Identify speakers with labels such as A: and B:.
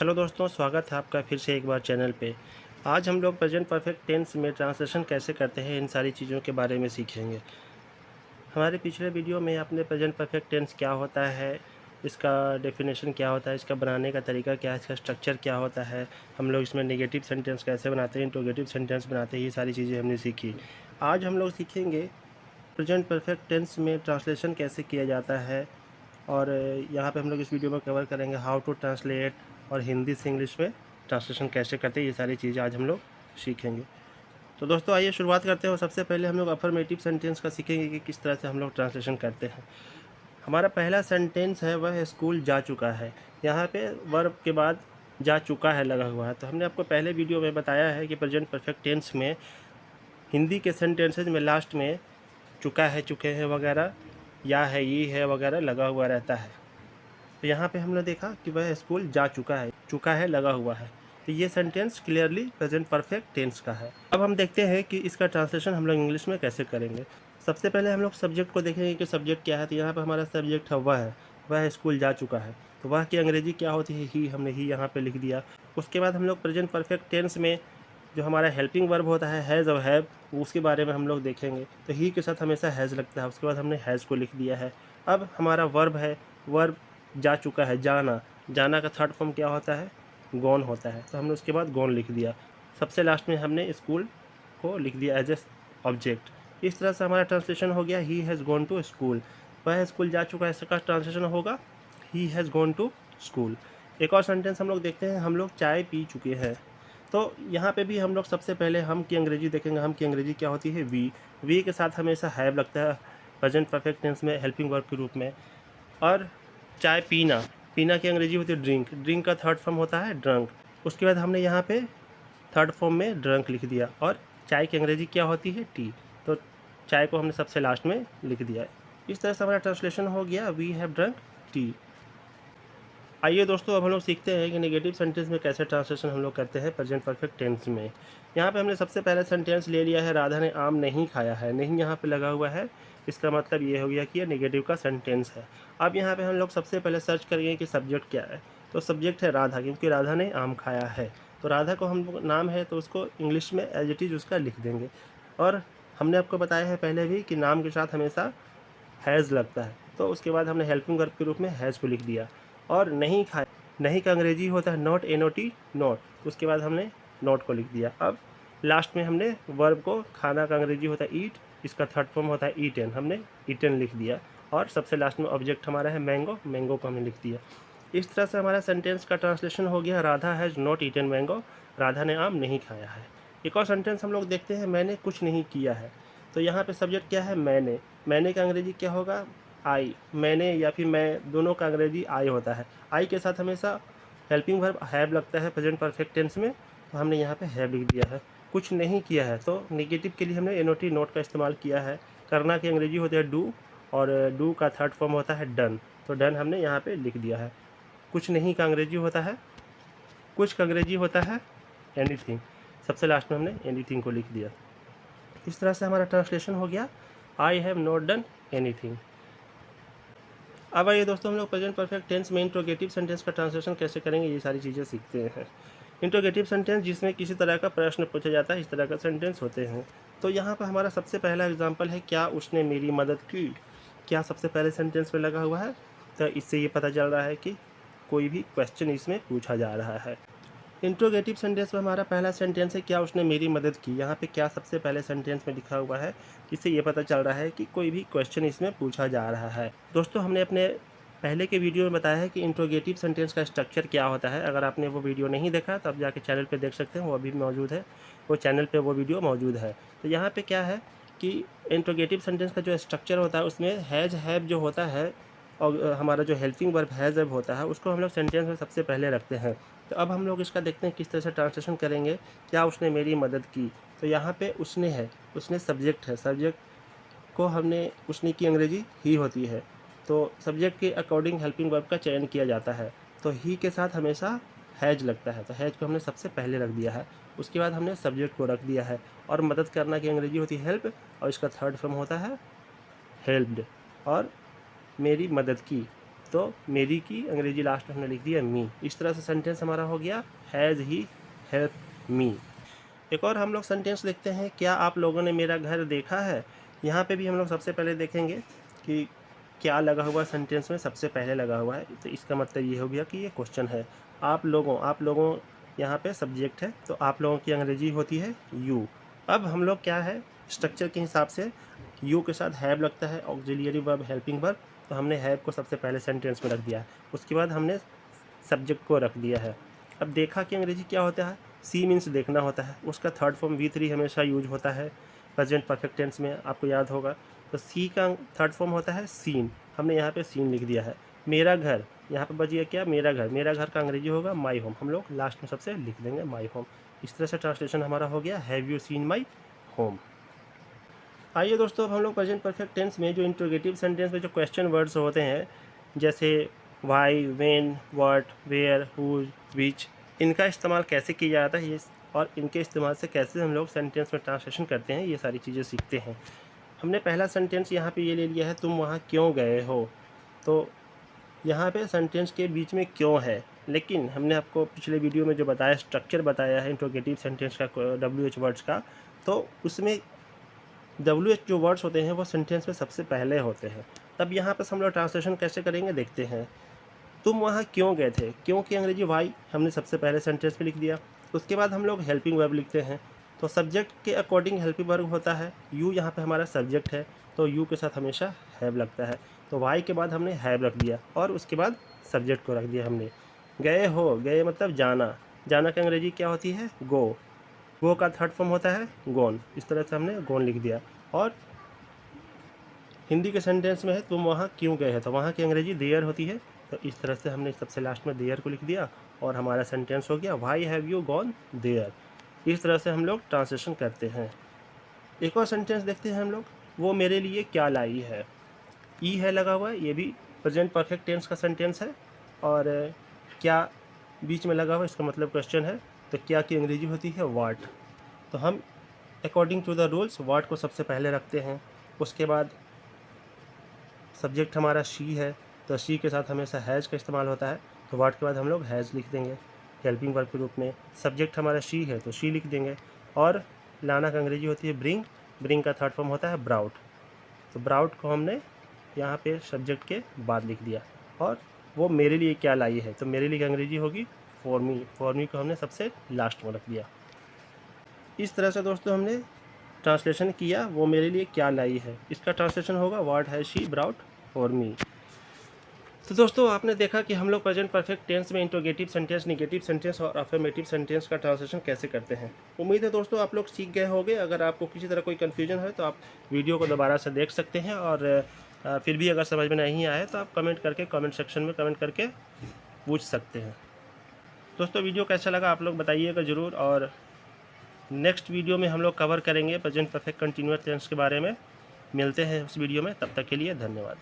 A: Hello दोस्तों, स्वागत है आपका फिर से एक बार चैनल पे। आज हम लोग प्रेजेंट परफेक्ट टेंस में ट्रांसलेशन कैसे करते हैं, इन सारी चीज़ों के बारे में सीखेंगे। हमारे पिछले वीडियो में आपने प्रेजेंट परफेक्ट टेंस क्या होता है, इसका डेफिनेशन क्या होता है, इसका बनाने का तरीका क्या है, इसका स्ट्रक्चर क्या होता है, हम लोग इसमें नेगेटिव सेंटेंस कैसे बनाते हैं, इंट्रोगेटिव सेंटेंस बनाते हैं, ये सारी चीज़ें हमने सीखी। आज हम लोग सीखेंगे प्रेजेंट परफेक्ट टेंस में ट्रांसलेशन कैसे किया जाता है। और यहाँ पे हम लोग इस वीडियो में कवर करेंगे हाउ टू ट्रांसलेट और हिंदी से इंग्लिश में ट्रांसलेशन कैसे करते हैं, ये सारी चीज़ें आज हम लोग सीखेंगे। तो दोस्तों आइए शुरुआत करते हैं। और सबसे पहले हम लोग अफर्मेटिव सेंटेंस का सीखेंगे कि किस तरह से हम लोग ट्रांसलेशन करते हैं। हमारा पहला सेंटेंस है वह स्कूल जा चुका है। यहाँ पे वर्ब के बाद जा चुका है लगा हुआ है। तो हमने आपको पहले वीडियो में बताया है कि प्रेजेंट परफेक्ट टेंस में हिंदी के सेंटेंसेज में लास्ट में चुका है, चुके हैं वगैरह, या है, ये है वगैरह लगा हुआ रहता है। तो यहाँ पे हमने देखा कि वह स्कूल जा चुका है लगा हुआ है। तो ये sentence clearly present perfect tense का है। अब हम देखते हैं कि इसका ट्रांसलेशन हम लोग इंग्लिश में कैसे करेंगे। सबसे पहले हम लोग सब्जेक्ट को देखेंगे कि सब्जेक्ट क्या है। तो यहाँ पर हमारा सब्जेक्ट है वह स्कूल जा चुका है। तो वह की अंग्रेजी क्या होती है, ही। हमने ही यहाँ पे लिख दिया। उसके बाद हम लोग प्रेजेंट परफेक्ट टेंस में जो हमारा हेल्पिंग वर्ब होता है हैज़ और हैव, उसके बारे में हम लोग देखेंगे। तो ही के साथ हमेशा हैज़ लगता है। उसके बाद हमने हैज़ को लिख दिया है। अब हमारा वर्ब है, वर्ब जा चुका है, जाना का थर्ड फॉर्म क्या होता है, गॉन होता है। तो हमने उसके बाद गॉन लिख दिया। सबसे लास्ट में हमने स्कूल को लिख दिया एज ए ऑब्जेक्ट। इस तरह से हमारा ट्रांसलेशन हो गया he has gone to school. वह स्कूल जा चुका है, इसका ट्रांसलेशन होगा he has gone to school. एक और सेंटेंस हम लोग देखते हैं, हम लोग चाय पी चुके हैं। तो यहाँ पे भी हम लोग सबसे पहले हम की अंग्रेजी देखेंगे। हम की अंग्रेजी क्या होती है, वी के साथ हमेशा हैव लगता है प्रेजेंट परफेक्ट टेंस में हेल्पिंग वर्ब के रूप में। और चाय पीना की अंग्रेजी होती है ड्रिंक का थर्ड फॉर्म होता है ड्रंक। उसके बाद हमने यहाँ पे थर्ड फॉर्म में ड्रंक लिख दिया। और चाय की अंग्रेजी क्या होती है, टी। तो चाय को हमने सबसे लास्ट में लिख दिया है। इस तरह से हमारा ट्रांसलेशन हो गया, वी हैव ड्रंक टी। आइए दोस्तों, अब हम लोग सीखते हैं कि नेगेटिव सेंटेंस में कैसे ट्रांसलेशन हम लोग करते हैं प्रेजेंट परफेक्ट टेंस में। यहाँ पे हमने सबसे पहला सेंटेंस ले लिया है, राधा ने आम नहीं खाया है। नहीं यहाँ पे लगा हुआ है, इसका मतलब ये हो गया कि ये नेगेटिव का सेंटेंस है। अब यहाँ पे हम लोग सबसे पहले सर्च करेंगे कि सब्जेक्ट क्या है। तो सब्जेक्ट है राधा, क्योंकि राधा ने आम खाया है। तो राधा को हम नाम है तो उसको इंग्लिश में एज इट इज़ उसका लिख देंगे। और हमने आपको बताया है पहले भी कि नाम के साथ हमेशा हैज़ लगता है। तो उसके बाद हमने हेल्पिंग वर्ब के रूप में हैज़ को लिख दिया। और नहीं खाया, नहीं का अंग्रेजी होता है नॉट, NOT, नॉट। उसके बाद हमने नॉट को लिख दिया। अब लास्ट में हमने वर्ब को, खाना का अंग्रेजी होता है ईट, इसका थर्ड फॉर्म होता है ईटन, हमने ईटन लिख दिया। और सबसे लास्ट में ऑब्जेक्ट हमारा है मैंगो को हमने लिख दिया। इस तरह से हमारा सेंटेंस का ट्रांसलेशन हो गया, Radha has not eaten mango. Radha ने आम नहीं खाया है। एक और सेंटेंस हम लोग देखते हैं, मैंने कुछ नहीं किया है। तो यहाँ पे सब्जेक्ट क्या है, मैंने का अंग्रेजी क्या होगा, आई। मैंने या फिर मैं, दोनों का अंग्रेजी आई होता है। आई के साथ हमेशा हेल्पिंग वर्ब हैव लगता है प्रेजेंट परफेक्ट टेंस में। तो हमने यहाँ पे हैव लिख दिया है। कुछ नहीं किया है, तो नेगेटिव के लिए हमने NOT, नोट का इस्तेमाल किया है। करना की अंग्रेजी होती है डू, और डू का थर्ड फॉर्म होता है डन। तो डन हमने यहाँ पे लिख दिया है। कुछ नहीं का अंग्रेजी होता है कुछ का अंग्रेजी होता है एनीथिंग। सबसे लास्ट में हमने एनीथिंग को लिख दिया। इस तरह से हमारा ट्रांसलेशन हो गया, I have not done anything. अब आइए दोस्तों, हम लोग प्रेजेंट परफेक्ट टेंस में इंट्रोगेटिव सेंटेंस का ट्रांसलेशन कैसे करेंगे, ये सारी चीज़ें सीखते हैं। इंट्रोगेटिव सेंटेंस जिसमें किसी तरह का प्रश्न पूछा जाता है, इस तरह का सेंटेंस होते हैं। तो यहाँ पर हमारा सबसे पहला एग्जांपल है, क्या उसने मेरी मदद की। क्या सबसे पहले सेंटेंस में लगा हुआ है। तो इससे ये पता चल रहा है कि कोई भी क्वेश्चन इसमें पूछा जा रहा है। इंट्रोगेटिव सेंटेंस में हमारा पहला सेंटेंस है, क्या उसने मेरी मदद की। यहाँ पे क्या सबसे पहले सेंटेंस में लिखा हुआ है, इससे ये पता चल रहा है कि कोई भी क्वेश्चन इसमें पूछा जा रहा है। दोस्तों, हमने अपने पहले के वीडियो में बताया है कि इंट्रोगेटिव सेंटेंस का स्ट्रक्चर क्या होता है। अगर आपने वो वीडियो नहीं देखा तो आप जाके चैनल पे देख सकते हैं, वो अभी मौजूद है, वो चैनल पे वो वीडियो मौजूद है। तो यहाँ पे क्या है कि इंट्रोगेटिव सेंटेंस का जो स्ट्रक्चर होता है उसमें हैज़ हैव जो होता है, और हमारा जो हेल्पिंग वर्ब हैज़ हैव होता है, उसको हम लोग सेंटेंस में सबसे पहले रखते हैं। तो अब हम लोग इसका देखते हैं किस तरह से ट्रांसलेशन करेंगे। क्या उसने मेरी मदद की। तो यहाँ पे उसने है, उसने सब्जेक्ट है, सब्जेक्ट को हमने, उसने की अंग्रेजी ही होती है। तो सब्जेक्ट के अकॉर्डिंग हेल्पिंग वर्ब का चयन किया जाता है। तो ही के साथ हमेशा हैज लगता है। तो हैज को हमने सबसे पहले रख दिया है। उसके बाद हमने सब्जेक्ट को रख दिया है। और मदद करना की अंग्रेजी होती है हेल्प, और इसका थर्ड फॉर्म होता है हेल्प्ड। और मेरी मदद की, तो मेरी की अंग्रेजी लास्ट में हमने लिख दिया मी। इस तरह से सेंटेंस हमारा हो गया हैज़ ही हेल्प मी। एक और हम लोग सेंटेंस देखते हैं, क्या आप लोगों ने मेरा घर देखा है। यहाँ पे भी हम लोग सबसे पहले देखेंगे कि क्या लगा हुआ सेंटेंस में सबसे पहले लगा हुआ है, तो इसका मतलब ये हो गया कि ये क्वेश्चन है। आप लोगों यहाँ पे सब्जेक्ट है, तो आप लोगों की अंग्रेजी होती है यू। अब हम लोग क्या है, स्ट्रक्चर के हिसाब से यू के साथ हैव लगता है, ऑक्सिलियरी वर्ब, हेल्पिंग वर्ब, तो हमने हैव को सबसे पहले सेंटेंस में रख दिया है। उसके बाद हमने सब्जेक्ट को रख दिया है। अब देखा कि अंग्रेजी क्या होता है, सी मीन्स देखना होता है, उसका थर्ड फॉर्म V3 हमेशा यूज होता है प्रेजेंट परफेक्ट टेंस में, आपको याद होगा। तो सी का थर्ड फॉर्म होता है सीन, हमने यहाँ पे सीन लिख दिया है। मेरा घर, यहाँ पे बच गया क्या, मेरा घर का अंग्रेजी होगा माई होम, हम लोग लास्ट में सबसे लिख देंगे माई होम। इस तरह से ट्रांसलेशन हमारा हो गया have you seen my home. आइए दोस्तों, अब हम लोग प्रेजेंट परफेक्ट टेंस में जो इंट्रोगेटिव सेंटेंस में जो क्वेश्चन वर्ड्स होते हैं, जैसे why, when, what, where, who, which, इनका इस्तेमाल कैसे किया जाता है, ये और इनके इस्तेमाल से कैसे हम लोग सेंटेंस में ट्रांसलेशन करते हैं, ये सारी चीज़ें सीखते हैं। हमने पहला सेंटेंस यहाँ पे ये ले लिया है, तुम वहाँ क्यों गए हो। तो यहाँ पे सेंटेंस के बीच में क्यों है, लेकिन हमने आपको पिछले वीडियो में जो बताया, स्ट्रक्चर बताया है इंट्रोगेटिव सेंटेंस का, WH वर्ड्स का, तो उसमें WH जो वर्ड्स होते हैं वो सेंटेंस में सबसे पहले होते हैं। तब यहाँ पर हम लोग ट्रांसलेशन कैसे करेंगे देखते हैं। तुम वहाँ क्यों गए थे, क्यों की अंग्रेजी वाई हमने सबसे पहले सेंटेंस में लिख दिया। उसके बाद हम लोग हेल्पिंग वर्ब लिखते हैं, तो सब्जेक्ट के अकॉर्डिंग हेल्पिंग वर्ब होता है। यू यहाँ पे हमारा सब्जेक्ट है, तो यू के साथ हमेशा हैव लगता है, तो वाई के बाद हमने हैव रख दिया और उसके बाद सब्जेक्ट को रख दिया हमने। गए हो, गए मतलब जाना, जाना की अंग्रेजी क्या होती है, गो, गो का थर्ड फॉर्म होता है गोन। इस तरह से हमने गोन लिख दिया। और हिंदी के सेंटेंस में है तुम वहाँ क्यों गए हैं, तो वहाँ की अंग्रेजी देयर होती है, तो इस तरह से हमने सबसे लास्ट में देयर को लिख दिया और हमारा सेंटेंस हो गया why have you gone there. इस तरह से हम लोग ट्रांसलेशन करते हैं। एक और सेंटेंस देखते हैं हम लोग, वो मेरे लिए क्या लाई है। ई है लगा हुआ है, ये भी प्रेजेंट परफेक्ट टेंस का सेंटेंस है, और क्या बीच में लगा हुआ इसका मतलब क्वेश्चन है, तो क्या की अंग्रेजी होती है वाट। तो हम अकॉर्डिंग टू द रूल्स वाट को सबसे पहले रखते हैं। उसके बाद सब्जेक्ट हमारा शी है, तो शी के साथ हमेशा हैज़ का इस्तेमाल होता है, तो वाट के बाद हम लोग हैज़ लिख देंगे हेल्पिंग वर्ब के रूप में। सब्जेक्ट हमारा शी है तो शी लिख देंगे। और लाना का अंग्रेजी होती है ब्रिंग, ब्रिंग का थर्ड फॉर्म होता है ब्राउट, तो ब्राउट को हमने यहाँ पे सब्जेक्ट के बाद लिख दिया। और वो मेरे लिए क्या लाई है, तो मेरे लिए अंग्रेजी होगी फॉर मी, फॉर मी को हमने सबसे लास्ट में रख दिया। इस तरह से दोस्तों हमने ट्रांसलेशन किया, वो मेरे लिए क्या लाई है, इसका ट्रांसलेशन होगा what has she brought for me. तो दोस्तों आपने देखा कि हम लोग प्रेजेंट परफेक्ट टेंस में इंट्रोगेटिव सेंटेंस, नेगेटिव सेंटेंस और अफर्मेटिव सेंटेंस का ट्रांसलेशन कैसे करते हैं। उम्मीद है दोस्तों आप लोग सीख गए होंगे। अगर आपको किसी तरह कोई कन्फ्यूजन है तो आप वीडियो को दोबारा से देख सकते हैं, और फिर भी अगर समझ में नहीं आए तो आप कमेंट सेक्शन में कमेंट करके पूछ सकते हैं। दोस्तों वीडियो कैसा लगा आप लोग बताइएगा ज़रूर, और नेक्स्ट वीडियो में हम लोग कवर करेंगे प्रेजेंट परफेक्ट कंटिन्यूअस टेंस के बारे में। मिलते हैं उस वीडियो में, तब तक के लिए धन्यवाद।